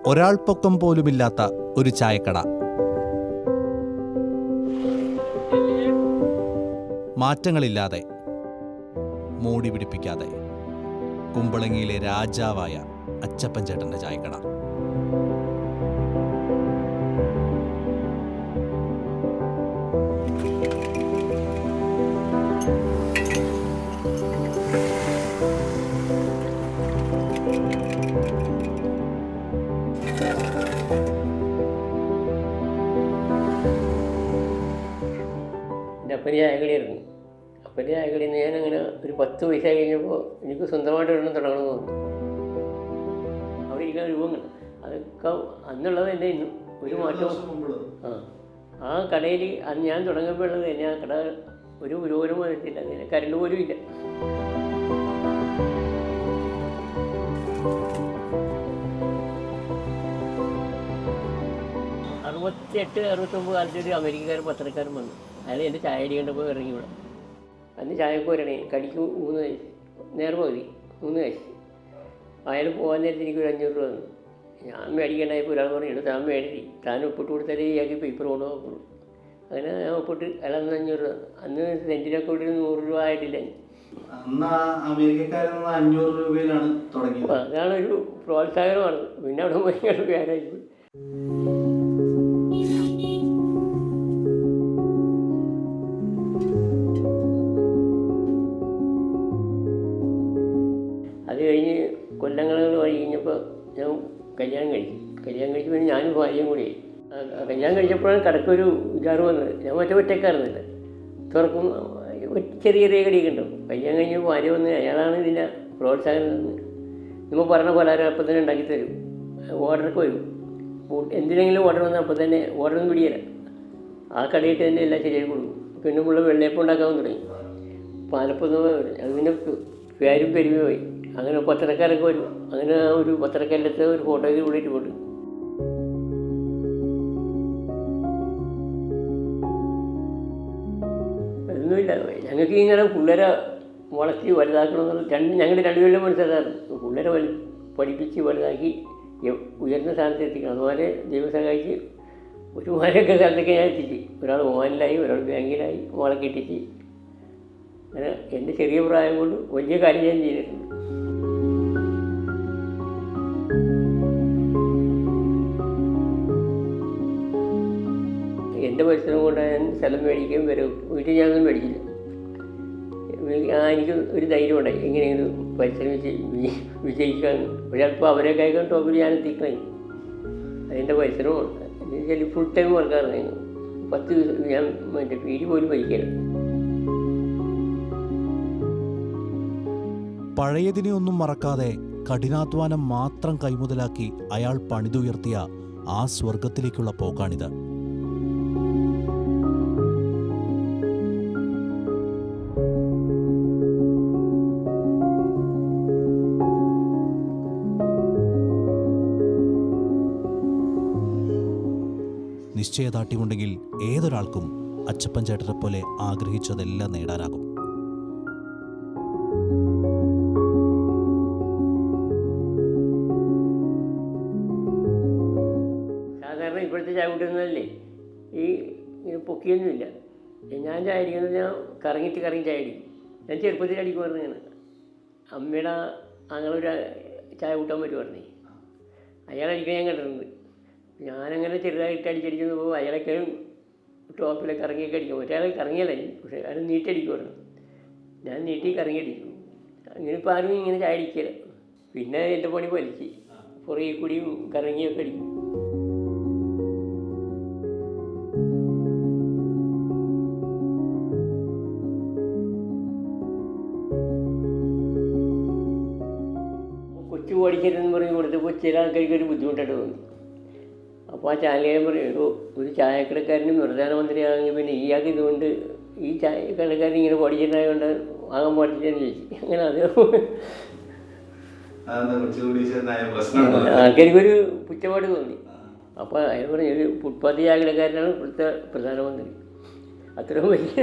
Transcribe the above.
ഒരാൾ പൊക്കം പോലുമില്ലാത്ത ഒരു ചായക്കട. മാറ്റങ്ങളില്ലാതെ, മോടി പിടിപ്പിക്കാതെ, കുമ്പളങ്ങിയിലെ രാജാവായ അച്ചപ്പൻ ചേട്ടൻ്റെ ചായക്കട. എൻ്റെ അപ്പന് ചായക്കടയായിരുന്നു. അപ്പൻ്റെ ചായക്കടയിൽ നിന്ന് ഞാനങ്ങനെ ഒരു 10 പൈസ കഴിഞ്ഞപ്പോൾ എനിക്ക് സ്വന്തമായിട്ട് ഒരെണ്ണം തുടങ്ങണമെന്ന് തോന്നി. അവിടെ ഇരിക്കുന്ന രൂപങ്ങൾ അതൊക്കെ അന്നുള്ളത് തന്നെ ഇന്നും ഒരു മാറ്റവും. ആ കടയിൽ അന്ന് ഞാൻ തുടങ്ങുമ്പോൾ ഉള്ളത് തന്നെ ആ കട ഒരു പുരോഗമനം വന്നിട്ടില്ല, അങ്ങനെ കരണ്ട് പോലും ഇല്ല. '68, '69 കാലത്ത് ഒരു അമേരിക്കക്കാരൻ പത്രക്കാരൻ വന്നു. അയാൾ എൻ്റെ ചായ അടി കണ്ടപ്പോൾ ഇറങ്ങി വിടാം. അന്ന് ചായക്ക് വരണേ കടിക്ക് 3 വയസ്സ്, നേർപകുതി 3 വയസ്സ്. അയാൾ പോകാൻ നേരത്തെ എനിക്കൊരു 500 രൂപ തന്നു. ഞാൻ മേടിക്കണ്ടായപ്പോൾ ഒരാൾ പറഞ്ഞു, താൻ മേടിച്ചു, താൻ ഒപ്പിട്ട് കൊടുത്താലേ ഇയാൾക്ക് പേപ്പർ കൊണ്ടുപോകുള്ളൂ. അങ്ങനെ ഞാൻ ഒപ്പിട്ട് അയാൾ അന്ന് 500 രൂപ. അന്ന് സെൻറ്റിനൊക്കെ ഒരു 100 രൂപ ആയിട്ടില്ല. അതാണ് ഒരു പ്രോത്സാഹനമാണ്. പിന്നെ അവിടെ പോയി പേരായിപ്പോയി. അത് കഴിഞ്ഞ് കൊല്ലങ്ങൾ കഴിഞ്ഞപ്പോൾ ഞാൻ കല്യാണം കഴിച്ചു. പിന്നെ ഞാനും ഭാര്യയും കൂടി കല്യാണം കഴിച്ചപ്പോഴാണ് കടക്കൊരു വിചാറ് വന്നത്. ഞാൻ ഒറ്റക്കായിരുന്നില്ല, തുറക്കും ചെറിയ കടിയൊക്കെ ഉണ്ടാവും. കല്യാണം കഴിഞ്ഞ് ഭാര്യ വന്ന് അയാളാണ് ഇതിൻ്റെ പ്രോത്സാഹനം തന്നത്. നമ്മൾ പറഞ്ഞ പലഹാരം അപ്പം തന്നെ ഉണ്ടാക്കി തരും, ഓർഡറൊക്കെ വരും. എന്തിനെങ്കിലും ഓർഡർ വന്നാൽ അപ്പം തന്നെ ഓർഡറൊന്നും പിടിയല്ല, ആ കടയിട്ട് തന്നെ എല്ലാം ശരിയാക്കി കൊടുക്കും. പിന്നെ നമ്മൾ വെള്ളയപ്പം ഉണ്ടാക്കാൻ തുടങ്ങി. പാലപ്പൊന്നും അത് പിന്നെ പേരും പെരുമയായി. അങ്ങനെ പത്രക്കാരൊക്കെ വരും. അങ്ങനെ ഒരു പത്രക്കാരിലത്തെ ഒരു ഫോട്ടോയ്ക്ക് കൂടിയിട്ട് പോട്ട് ഒന്നുമില്ല. ഞങ്ങൾക്ക് ഇങ്ങനെ പിള്ളേരെ വളർത്തി വലുതാക്കണമെന്നുള്ള ഞങ്ങളുടെ 2 കൊല്ലം മനസ്സിലായിരുന്നു. പിള്ളേരെ പഠിപ്പിച്ച് വലുതാക്കി ഉയർന്ന സ്ഥാനത്ത് എത്തിക്കണം. അതുപോലെ ദൈവം സഹായിച്ച് ഒരുമാരൊക്കെ സ്ഥലത്തൊക്കെ ഞാൻ എത്തിച്ച്. ഒരാൾ ഓനിലായി, ഒരാൾ ബാങ്കിലായി, മോളെ കെട്ടിച്ച്. അങ്ങനെ എൻ്റെ ചെറിയ പ്രായം കൊണ്ട് വലിയ കാര്യം ഞാൻ ചെയ്തിട്ടുണ്ട്. എൻ്റെ പരിശ്രമം കൊണ്ട് ഞാൻ സ്ഥലം മേടിക്കുകയും വരും. വീട്ടിൽ ഞാനൊന്നും മേടിച്ചില്ല. എനിക്ക് ഒരു ധൈര്യം ഉണ്ടായി എങ്ങനെയെങ്കിലും പരിശ്രമിച്ച് വിജയിക്കാൻ. ഒരല്പം അവരെയൊക്കെ ആയിക്കാൻ ടോപ്പിൽ ഞാൻ എത്തിക്കളയും. അതിൻ്റെ പരിശ്രമമാണ്. എന്നുവെച്ചാൽ ഫുൾ ടൈം വർക്കാറുണ്ടായിരുന്നു. 10 ദിവസം ഞാൻ പീടി പോലും വലിക്കില്ല. പഴയതിനെ ഒന്നും മറക്കാതെ കഠിനാധ്വാനം മാത്രം കൈമുതലാക്കി അയാൾ പണിതുയർത്തിയ ആ സ്വർഗത്തിലേക്കുള്ള പോക്കാണിത്. നിശ്ചയദാർഢ്യമുണ്ടെങ്കിൽ ഏതൊരാൾക്കും അച്ചപ്പൻ ചേട്ടനെ പോലെ ആഗ്രഹിച്ചതെല്ലാം നേടാനാകും. സാധാരണ ഇപ്പോഴത്തെ ചായ കുട്ടിയൊന്നുമല്ലേ ഈ പൊക്കിയൊന്നുമില്ല. ഞാൻ ചായ അടിക്കുന്നത് ഞാൻ കറങ്ങി ചായ അടിക്കും. ഞാൻ ചെറുപ്പത്തിൽ അടിക്കുമായിരുന്നു. ഞാൻ അമ്മയുടെ ഞങ്ങളൊരു ചായ കൂട്ടാൻ പറ്റുമായിരുന്നേ. അയാളടിക്കാൻ ഞാൻ കണ്ടിട്ടുണ്ട്. ഞാനങ്ങനെ ചെറുതായിട്ട് അടിച്ചടിച്ചെന്ന് പോകുമ്പോൾ അയാളൊക്കെ ടോപ്പിലൊക്കെ കറങ്ങിയൊക്കെ അടിക്കും. മറ്റേ കറങ്ങിയല്ല, പക്ഷേ അയാൾ നീട്ടടിക്കുമായിരുന്നു. ഞാൻ നീട്ടി കറങ്ങിയടിക്കും. അങ്ങനെ ഇപ്പോൾ ആരും ഇങ്ങനെ ചായ അടിക്കില്ല. പിന്നെ എൻ്റെ പണി വലിച്ച് പുറകെ കൂടിയും കറങ്ങിയൊക്കെ അടിക്കും. കൊച്ചു ഓടിക്കരുതെന്ന് പറഞ്ഞ് കൊടുത്തപ്പോൾ ചില ആൾക്കാർക്ക് ഒരു ബുദ്ധിമുട്ടായിട്ട് തോന്നി. അപ്പോൾ ആ ചാനലുകാരൻ പറയും, ഒരു ചായക്കടക്കാരന് പ്രധാനമന്ത്രിയാണെങ്കിൽ പിന്നെ ഇയാൾക്ക് ഇതുകൊണ്ട് ഈ ചായക്കടക്കാരൻ ഇങ്ങനെ പഠിച്ചിട്ടായതുകൊണ്ട് ആകാൻ പാടില്ലെന്ന് ചോദിച്ചു. അങ്ങനെ അത് ആൾക്കാർക്കൊരു പുച്ഛപാട് തോന്നി. അപ്പോൾ അയാൾ പറഞ്ഞു, ഒരു ഫുട്പാത്ത് ചായക്കടക്കാരനാണ് ഇപ്പോഴത്തെ പ്രധാനമന്ത്രി. അത്രയും വലിയ